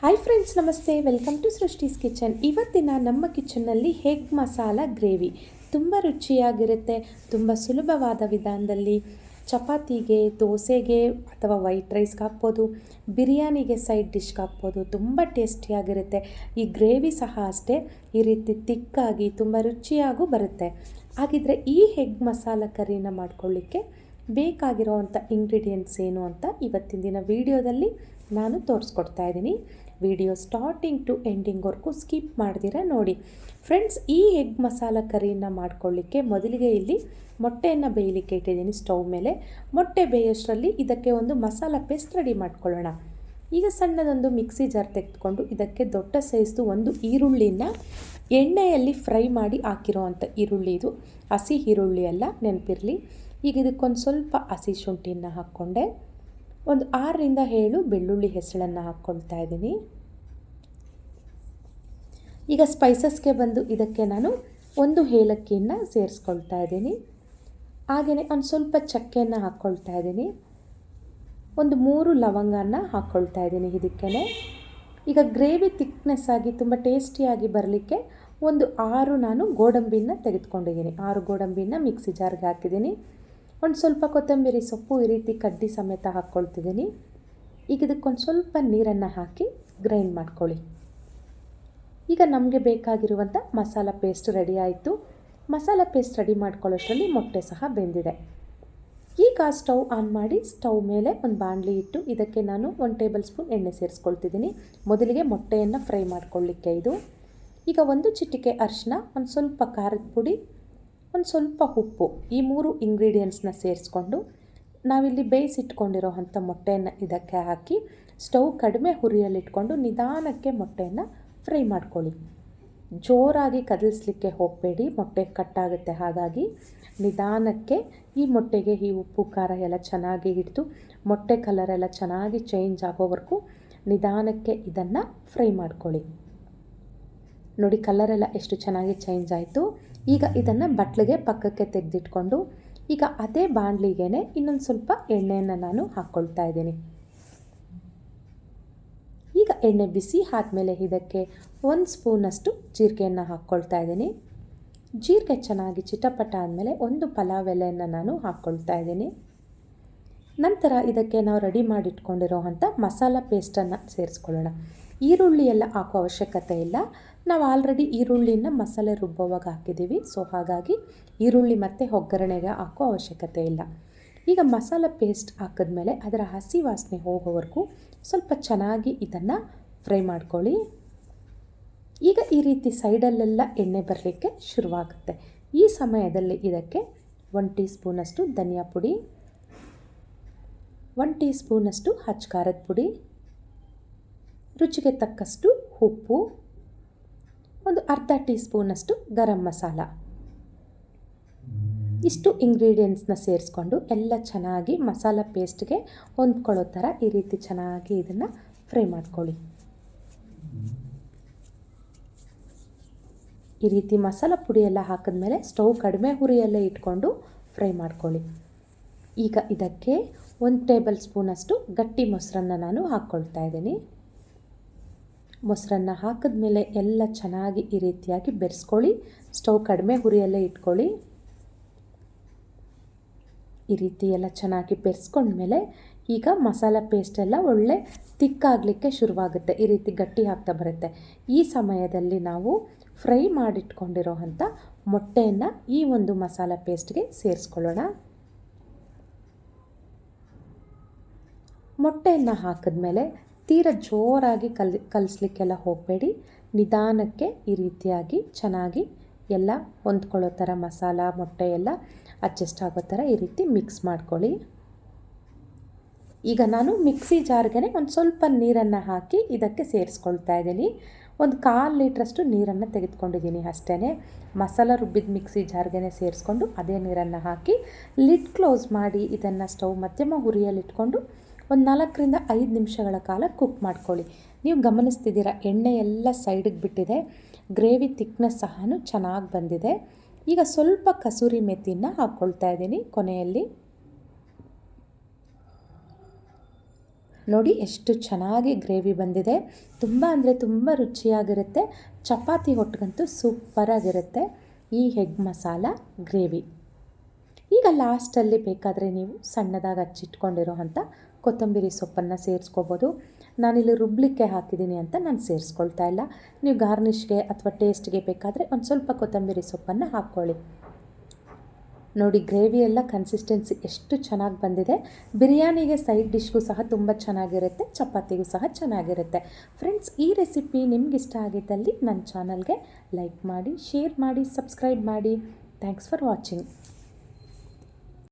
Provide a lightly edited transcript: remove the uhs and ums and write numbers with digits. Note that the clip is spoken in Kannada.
ಹಾಯ್ ಫ್ರೆಂಡ್ಸ್, ನಮಸ್ತೆ. Welcome to Srishti's kitchen. ಇವತ್ತಿನ ನಮ್ಮ ಕಿಚನ್ನಲ್ಲಿ ಎಗ್ ಮಸಾಲ ಗ್ರೇವಿ ತುಂಬ ರುಚಿಯಾಗಿರುತ್ತೆ. ತುಂಬ ಸುಲಭವಾದ ವಿಧಾನದಲ್ಲಿ ಚಪಾತಿಗೆ, ದೋಸೆಗೆ ಅಥವಾ ವೈಟ್ ರೈಸ್ಗೆ ಹಾಕ್ಬೋದು, ಬಿರಿಯಾನಿಗೆ ಸೈಡ್ ಡಿಶ್ಗೆ ಹಾಕ್ಬೋದು. ತುಂಬ ಟೇಸ್ಟಿಯಾಗಿರುತ್ತೆ. ಈ ಗ್ರೇವಿ ಸಹ ಅಷ್ಟೇ ಈ ರೀತಿ ತಿಕ್ಕಾಗಿ ತುಂಬ ರುಚಿಯಾಗೂ ಬರುತ್ತೆ. ಹಾಗಿದ್ರೆ ಈ ಎಗ್ ಮಸಾಲ ಕರಿನ ಮಾಡ್ಕೊಳ್ಳಿಕ್ಕೆ ಬೇಕಾಗಿರೋವಂಥ ಇಂಗ್ರೀಡಿಯೆಂಟ್ಸ್ ಏನು ಅಂತ ಇವತ್ತಿನ ದಿನ ವಿಡಿಯೋದಲ್ಲಿ ನಾನು ತೋರಿಸ್ಕೊಡ್ತಾ ಇದ್ದೀನಿ. ವಿಡಿಯೋ ಸ್ಟಾರ್ಟಿಂಗ್ ಟು ಎಂಡಿಂಗ್ವರೆಗೂ ಸ್ಕಿಪ್ ಮಾಡ್ದಿರ ನೋಡಿ. ಫ್ರೆಂಡ್ಸ್, ಈ ಎಗ್ ಮಸಾಲ ಕರಿನ ಮಾಡ್ಕೊಳ್ಳಿಕ್ಕೆ ಮೊದಲಿಗೆ ಇಲ್ಲಿ ಮೊಟ್ಟೆಯನ್ನು ಬೇಯಲಿಕ್ಕೆ ಇಟ್ಟಿದ್ದೀನಿ ಸ್ಟವ್ ಮೇಲೆ. ಮೊಟ್ಟೆ ಬೇಯೋಷ್ಟರಲ್ಲಿ ಇದಕ್ಕೆ ಒಂದು ಮಸಾಲ ಪೇಸ್ಟ್ ರೆಡಿ ಮಾಡ್ಕೊಳ್ಳೋಣ. ಈಗ ಸಣ್ಣದೊಂದು ಮಿಕ್ಸಿ ಜಾರ್ ತೆಗೆದುಕೊಂಡು ಇದಕ್ಕೆ ದೊಡ್ಡ ಸೈಜ್ದು ಒಂದು ಈರುಳ್ಳಿನ ಎಣ್ಣೆಯಲ್ಲಿ ಫ್ರೈ ಮಾಡಿ ಹಾಕಿರೋವಂಥ ಈರುಳ್ಳಿ, ಇದು ಹಸಿ ಈರುಳ್ಳಿ ಅಲ್ಲ, ನೆನಪಿರಲಿ. ಈಗ ಇದಕ್ಕೊಂದು ಸ್ವಲ್ಪ ಹಸಿ ಶುಂಠಿನ ಹಾಕ್ಕೊಂಡೆ. ಒಂದು 6 ರಿಂದ 7 ಬೆಳ್ಳುಳ್ಳಿ ಹೆಸಳನ್ನು ಹಾಕ್ಕೊಳ್ತಾ ಇದ್ದೀನಿ. ಈಗ ಸ್ಪೈಸಸ್ಗೆ ಬಂದು ಇದಕ್ಕೆ ನಾನು ಒಂದು ಏಲಕ್ಕಿಯನ್ನು ಸೇರಿಸ್ಕೊಳ್ತಾ ಇದ್ದೀನಿ. ಹಾಗೆಯೇ ಒಂದು ಸ್ವಲ್ಪ ಚಕ್ಕೆಯನ್ನು ಹಾಕ್ಕೊಳ್ತಾ ಇದ್ದೀನಿ. ಒಂದು 3 ಲವಂಗನ ಹಾಕ್ಕೊಳ್ತಾ ಇದ್ದೀನಿ ಇದಕ್ಕೆ. ಈಗ ಗ್ರೇವಿ ಥಿಕ್ನೆಸ್ ಆಗಿ ತುಂಬ ಟೇಸ್ಟಿಯಾಗಿ ಬರಲಿಕ್ಕೆ ಒಂದು 6 ನಾನು ಗೋಡಂಬಿನ ತೆಗೆದುಕೊಂಡಿದ್ದೀನಿ. 6 ಗೋಡಂಬಿನ ಮಿಕ್ಸಿ ಜಾರ್ಗೆ ಹಾಕಿದ್ದೀನಿ. ಒಂದು ಸ್ವಲ್ಪ ಕೊತ್ತಂಬರಿ ಸೊಪ್ಪು ಈ ರೀತಿ ಕಡ್ಡಿ ಸಮೇತ ಹಾಕ್ಕೊಳ್ತಿದ್ದೀನಿ. ಈಗ ಇದಕ್ಕೊಂದು ಸ್ವಲ್ಪ ನೀರನ್ನು ಹಾಕಿ ಗ್ರೈಂಡ್ ಮಾಡ್ಕೊಳ್ಳಿ. ಈಗ ನಮಗೆ ಬೇಕಾಗಿರುವಂಥ ಮಸಾಲ ಪೇಸ್ಟ್ ರೆಡಿ ಆಯಿತು. ಮಸಾಲ ಪೇಸ್ಟ್ ರೆಡಿ ಮಾಡ್ಕೊಳ್ಳೋಷ್ಟರಲ್ಲಿ ಮೊಟ್ಟೆ ಸಹ ಬೆಂದಿದೆ. ಈಗ ಸ್ಟವ್ ಆನ್ ಮಾಡಿ ಸ್ಟವ್ ಮೇಲೆ ಒಂದು ಬಾಣಲಿ ಇಟ್ಟು ಇದಕ್ಕೆ ನಾನು 1 ಟೇಬಲ್ ಸ್ಪೂನ್ ಎಣ್ಣೆ ಸೇರಿಸ್ಕೊಳ್ತಿದ್ದೀನಿ. ಮೊದಲಿಗೆ ಮೊಟ್ಟೆಯನ್ನು ಫ್ರೈ ಮಾಡ್ಕೊಳ್ಳಿಕ್ಕೆ ಇದು. ಈಗ 1 ಚಿಟಿಕೆ ಅರಿಶಿನ, ಒಂದು ಸ್ವಲ್ಪ ಖಾರದ ಪುಡಿ, ಒಂದು ಸ್ವಲ್ಪ ಉಪ್ಪು, ಈ 3 ಇಂಗ್ರೀಡಿಯೆಂಟ್ಸ್ನ ಸೇರಿಸ್ಕೊಂಡು ನಾವಿಲ್ಲಿ ಬೇಯಿಸಿಟ್ಕೊಂಡಿರೋ ಅಂಥ ಮೊಟ್ಟೆಯನ್ನು ಇದಕ್ಕೆ ಹಾಕಿ ಸ್ಟವ್ ಕಡಿಮೆ ಹುರಿಯಲ್ಲಿಟ್ಕೊಂಡು ನಿಧಾನಕ್ಕೆ ಮೊಟ್ಟೆಯನ್ನು ಫ್ರೈ ಮಾಡ್ಕೊಳ್ಳಿ. ಜೋರಾಗಿ ಕದಲಿಸ್ಲಿಕ್ಕೆ ಹೋಗಬೇಡಿ, ಮೊಟ್ಟೆ ಕಟ್ಟಾಗುತ್ತೆ. ಹಾಗಾಗಿ ನಿಧಾನಕ್ಕೆ ಈ ಮೊಟ್ಟೆಗೆ ಈ ಉಪ್ಪು ಖಾರ ಎಲ್ಲ ಚೆನ್ನಾಗಿ ಹಿಡಿದು ಮೊಟ್ಟೆ ಕಲರೆಲ್ಲ ಚೆನ್ನಾಗಿ ಚೇಂಜ್ ಆಗೋವರೆಗೂ ನಿಧಾನಕ್ಕೆ ಇದನ್ನು ಫ್ರೈ ಮಾಡ್ಕೊಳ್ಳಿ. ನೋಡಿ, ಕಲರೆಲ್ಲ ಎಷ್ಟು ಚೆನ್ನಾಗಿ ಚೇಂಜ್ ಆಯಿತು. ಈಗ ಇದನ್ನು ಬಟ್ಲಿಗೆ ಪಕ್ಕಕ್ಕೆ ತೆಗೆದಿಟ್ಕೊಂಡು ಈಗ ಅದೇ ಬಾಣಲಿಗೆ ಇನ್ನೊಂದು ಸ್ವಲ್ಪ ಎಣ್ಣೆಯನ್ನು ನಾನು ಹಾಕ್ಕೊಳ್ತಾ ಇದ್ದೀನಿ. ಈಗ ಎಣ್ಣೆ ಬಿಸಿ ಆದಮೇಲೆ ಇದಕ್ಕೆ 1 ಸ್ಪೂನಷ್ಟು ಜೀರಿಗೆಯನ್ನು ಹಾಕ್ಕೊಳ್ತಾ ಇದ್ದೀನಿ. ಜೀರಿಗೆ ಚೆನ್ನಾಗಿ ಚಿಟಪಟ ಆದಮೇಲೆ 1 ಪಲಾವ್ ಎಲೆಯನ್ನು ನಾನು ಹಾಕ್ಕೊಳ್ತಾ ಇದ್ದೀನಿ. ನಂತರ ಇದಕ್ಕೆ ನಾವು ರೆಡಿ ಮಾಡಿಟ್ಕೊಂಡಿರೋ ಅಂಥ ಮಸಾಲ ಪೇಸ್ಟನ್ನು ಸೇರಿಸ್ಕೊಳ್ಳೋಣ. ಈರುಳ್ಳಿ ಎಲ್ಲ ಹಾಕೋ ಅವಶ್ಯಕತೆ ಇಲ್ಲ. ನಾವು ಆಲ್ರೆಡಿ ಈರುಳ್ಳಿನ ಮಸಾಲೆ ರುಬ್ಬುವಾಗ ಹಾಕಿದ್ದೀವಿ. ಸೊ ಹಾಗಾಗಿ ಈರುಳ್ಳಿ ಮತ್ತು ಒಗ್ಗರಣೆಗೆ ಹಾಕೋ ಅವಶ್ಯಕತೆ ಇಲ್ಲ. ಈಗ ಮಸಾಲ ಪೇಸ್ಟ್ ಹಾಕಿದ್ಮೇಲೆ ಅದರ ಹಸಿ ವಾಸನೆ ಹೋಗೋವರೆಗೂ ಸ್ವಲ್ಪ ಚೆನ್ನಾಗಿ ಇದನ್ನು ಫ್ರೈ ಮಾಡ್ಕೊಳ್ಳಿ. ಈಗ ಈ ರೀತಿ ಸೈಡಲ್ಲೆಲ್ಲ ಎಣ್ಣೆ ಬರಲಿಕ್ಕೆ ಶುರುವಾಗುತ್ತೆ. ಈ ಸಮಯದಲ್ಲಿ ಇದಕ್ಕೆ 1 ಟೀ ಸ್ಪೂನಷ್ಟು ಧನಿಯಾ ಪುಡಿ, 1 ಟೀ ಸ್ಪೂನಷ್ಟು ಅಚ್ಚ ಖಾರದ ಪುಡಿ, ರುಚಿಗೆ ತಕ್ಕಷ್ಟು ಉಪ್ಪು, ಒಂದು ಅರ್ಧ ಟೀ ಸ್ಪೂನಷ್ಟು ಗರಂ ಮಸಾಲ, ಇಷ್ಟು ಇಂಗ್ರೀಡಿಯೆಂಟ್ಸ್ನ ಸೇರಿಸ್ಕೊಂಡು ಎಲ್ಲ ಚೆನ್ನಾಗಿ ಮಸಾಲ ಪೇಸ್ಟ್ಗೆ ಹೊಂದ್ಕೊಳ್ಳೋ ಥರ ಈ ರೀತಿ ಚೆನ್ನಾಗಿ ಇದನ್ನು ಫ್ರೈ ಮಾಡ್ಕೊಳ್ಳಿ. ಈ ರೀತಿ ಮಸಾಲ ಪುಡಿ ಎಲ್ಲ ಹಾಕಿದ್ಮೇಲೆ ಸ್ಟವ್ ಕಡಿಮೆ ಹುರಿಯಲ್ಲೇ ಇಟ್ಕೊಂಡು ಫ್ರೈ ಮಾಡ್ಕೊಳ್ಳಿ. ಈಗ ಇದಕ್ಕೆ 1 ಟೇಬಲ್ ಸ್ಪೂನಷ್ಟು ಗಟ್ಟಿ ಮೊಸರನ್ನು ನಾನು ಹಾಕ್ಕೊಳ್ತಾ ಇದ್ದೀನಿ. ಮೊಸರನ್ನು ಹಾಕಿದ್ಮೇಲೆ ಎಲ್ಲ ಚೆನ್ನಾಗಿ ಈ ರೀತಿಯಾಗಿ ಬೆರೆಸ್ಕೊಳ್ಳಿ. ಸ್ಟವ್ ಕಡಿಮೆ ಹುರಿಯಲ್ಲೇ ಇಟ್ಕೊಳ್ಳಿ. ಈ ರೀತಿ ಎಲ್ಲ ಚೆನ್ನಾಗಿ ಬೆರೆಸ್ಕೊಂಡ್ಮೇಲೆ ಈಗ ಮಸಾಲ ಪೇಸ್ಟೆಲ್ಲ ಒಳ್ಳೆ ತಿಕ್ಕಾಗಲಿಕ್ಕೆ ಶುರುವಾಗುತ್ತೆ. ಈ ರೀತಿ ಗಟ್ಟಿ ಆಗ್ತಾ ಬರುತ್ತೆ. ಈ ಸಮಯದಲ್ಲಿ ನಾವು ಫ್ರೈ ಮಾಡಿಟ್ಕೊಂಡಿರೋ ಅಂಥ ಮೊಟ್ಟೆಯನ್ನು ಈ ಒಂದು ಮಸಾಲ ಪೇಸ್ಟ್ಗೆ ಸೇರಿಸ್ಕೊಳ್ಳೋಣ. ಮೊಟ್ಟೆಯನ್ನು ಹಾಕಿದ್ಮೇಲೆ ತೀರ ಜೋರಾಗಿ ಕಲಿಸ್ಲಿಕ್ಕೆಲ್ಲ ಹೋಗಬೇಡಿ. ನಿಧಾನಕ್ಕೆ ಈ ರೀತಿಯಾಗಿ ಚೆನ್ನಾಗಿ ಎಲ್ಲ ಹೊಂದ್ಕೊಳ್ಳೋ ಥರ ಮಸಾಲ ಮೊಟ್ಟೆ ಎಲ್ಲ ಅಡ್ಜಸ್ಟ್ ಆಗೋ ಥರ ಈ ರೀತಿ ಮಿಕ್ಸ್ ಮಾಡ್ಕೊಳ್ಳಿ. ಈಗ ನಾನು ಮಿಕ್ಸಿ ಜಾರ್ಗೆ ಒಂದು ಸ್ವಲ್ಪ ನೀರನ್ನು ಹಾಕಿ ಇದಕ್ಕೆ ಸೇರಿಸ್ಕೊಳ್ತಾ ಇದ್ದೀನಿ. ಒಂದು 1/4 ಲೀಟ್ರಷ್ಟು ನೀರನ್ನು ತೆಗೆದುಕೊಂಡಿದ್ದೀನಿ ಅಷ್ಟೇ. ಮಸಾಲ ರುಬ್ಬಿದ ಮಿಕ್ಸಿ ಜಾರ್ಗೆ ಸೇರಿಸ್ಕೊಂಡು ಅದೇ ನೀರನ್ನು ಹಾಕಿ ಲಿಡ್ ಕ್ಲೋಸ್ ಮಾಡಿ ಇದನ್ನು ಸ್ಟವ್ ಮಧ್ಯಮ ಹುರಿಯಲ್ಲಿಟ್ಕೊಂಡು ಒಂದು 4 ರಿಂದ 5 ನಿಮಿಷಗಳ ಕಾಲ ಕುಕ್ ಮಾಡ್ಕೊಳ್ಳಿ. ನೀವು ಗಮನಿಸ್ತಿದ್ದೀರಾ, ಎಣ್ಣೆ ಎಲ್ಲ ಸೈಡಿಗೆ ಬಿಟ್ಟಿದೆ. ಗ್ರೇವಿ ಥಿಕ್ನೆಸ್ ಸಹ ಚೆನ್ನಾಗಿ ಬಂದಿದೆ. ಈಗ ಸ್ವಲ್ಪ ಕಸೂರಿ ಮೆಥಿನ ಹಾಕ್ಕೊಳ್ತಾ ಇದ್ದೀನಿ ಕೊನೆಯಲ್ಲಿ. ನೋಡಿ ಎಷ್ಟು ಚೆನ್ನಾಗಿ ಗ್ರೇವಿ ಬಂದಿದೆ. ತುಂಬ ಅಂದರೆ ತುಂಬ ರುಚಿಯಾಗಿರುತ್ತೆ. ಚಪಾತಿ ಹೊಟ್ಟಿಗಂತೂ ಸೂಪರಾಗಿರುತ್ತೆ ಈ ಎಗ್ ಮಸಾಲ ಗ್ರೇವಿ. ಈಗ ಲಾಸ್ಟಲ್ಲಿ ಬೇಕಾದರೆ ನೀವು ಸಣ್ಣದಾಗಿ ಹಚ್ಚಿಟ್ಕೊಂಡಿರೋ ಅಂಥ ಕೊತ್ತಂಬರಿ ಸೊಪ್ಪನ್ನು ಸೇರಿಸ್ಕೋಬೋದು. ನಾನಿಲ್ಲಿ ರುಬ್ಲಿಕ್ಕೆ ಹಾಕಿದ್ದೀನಿ ಅಂತ ನಾನು ಸೇರಿಸ್ಕೊಳ್ತಾ ಇಲ್ಲ. ನೀವು ಗಾರ್ನಿಷ್ಗೆ ಅಥವಾ ಟೇಸ್ಟ್ಗೆ ಬೇಕಾದರೆ ಒಂದು ಸ್ವಲ್ಪ ಕೊತ್ತಂಬರಿ ಸೊಪ್ಪನ್ನು ಹಾಕ್ಕೊಳ್ಳಿ. ನೋಡಿ ಗ್ರೇವಿ ಎಲ್ಲ ಕನ್ಸಿಸ್ಟೆನ್ಸಿ ಎಷ್ಟು ಚೆನ್ನಾಗಿ ಬಂದಿದೆ. ಬಿರಿಯಾನಿಗೆ ಸೈಡ್ ಡಿಶ್ಗೂ ಸಹ ತುಂಬ ಚೆನ್ನಾಗಿರುತ್ತೆ, ಚಪಾತಿಗೂ ಸಹ ಚೆನ್ನಾಗಿರುತ್ತೆ. ಫ್ರೆಂಡ್ಸ್, ಈ ರೆಸಿಪಿ ನಿಮ್ಗೆ ಇಷ್ಟ ಆಗಿದ್ದಲ್ಲಿ ನನ್ನ ಚಾನಲ್ಗೆ ಲೈಕ್ ಮಾಡಿ, ಶೇರ್ ಮಾಡಿ, ಸಬ್ಸ್ಕ್ರೈಬ್ ಮಾಡಿ. Thanks for watching.